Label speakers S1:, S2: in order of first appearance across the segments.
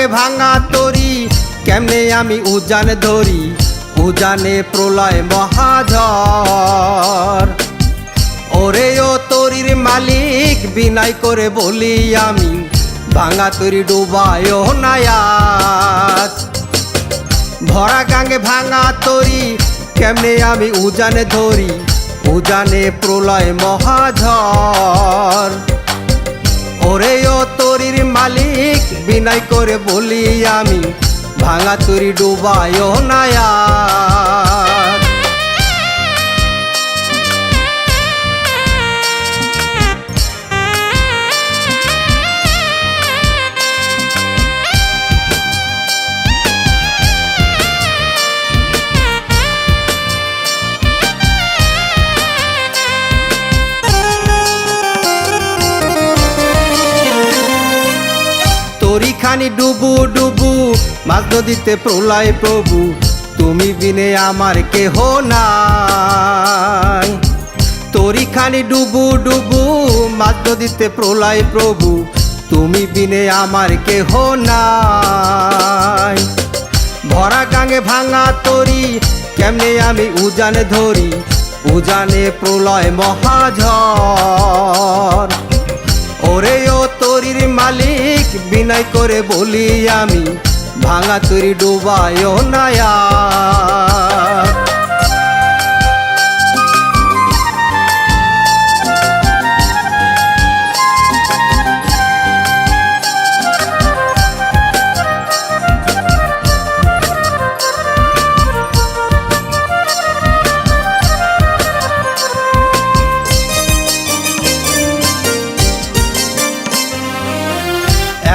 S1: গাঙ্গে ভাঙা তরি কেমনে আমি উজান ধরি, উজানে প্রলয় মহাঝড়। ওরে ও তরির মালিক বিনয় করে বলি আমি, ভাঙা তরি ডুবায় নায়াত। ভরা গাঙ্গে ভাঙা তরি কেমনে আমি উজানে ধরি, উজানে প্রলয় মহাঝড়। ওরে ও তরির মালিক বিনয় করে বলি আমি, ভাঙা তরি ডুবায় নায়াত। তরিখানি ডুবু ডুবু মাঝ নদীতে প্রলয় প্রভু, তুমি বিনে আমার কেহ নাই। তরিখানি ডুবু ডুবু মাঝ নদীতে প্রলয় প্রভু, তুমি বিনে আমার কেহ নাই। ভরা গাঙ্গে ভাঙা তরি কেমনে আমি উজানে ধরি, উজানে প্রলয় মহাঝড়। ওরে ও তরির মালিক বিনয় করে বলি আমি, ভাঙা তরি ডুবায় নায়াত।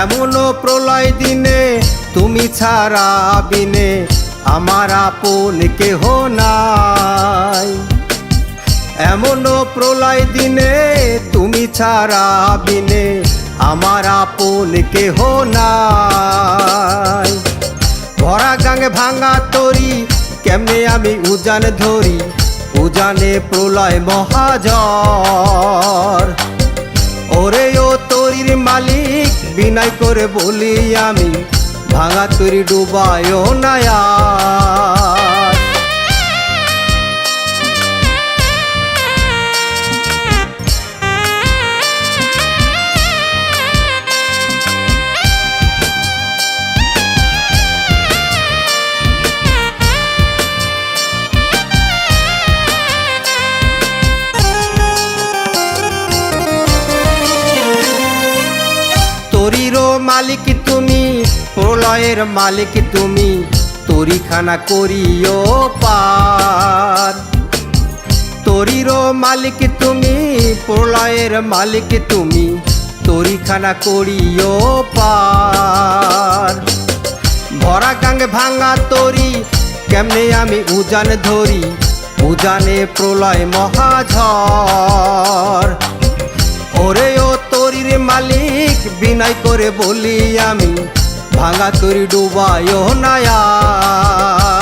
S1: এমন প্রলয় দিনে তুমি ছাড়া বিনে আমার আপন কেহ নাই। এমন প্রলয় দিনে তুমি ছাড়া বিনে আমার আপন কেহ নাই। ভরা গাঙ্গে ভাঙা তরি কেমনে আমি উজান ধরি, উজানে প্রলয় মহাঝড়। ওরে ও তরির মালিক বিনয় করে বলি আমি, ভাঙা তরি ডুবায় নায়াত। তরির মালিক তুমি, প্রলয়ের মালিক তুমি, তরিখানা করিও পার। তরির মালিক তুমি, প্রলয়ের মালিক তুমি, তরিখানা করিও পার। ভরা গাঙ্গে ভাঙা তরি কেমনে আমি উজান ধরি, উজানে প্রলয় মহাঝড়। ওরে ও তরির মালিক বিনয় করে বলি আমি, ভাঙা তরি ডুবায় নায়াত।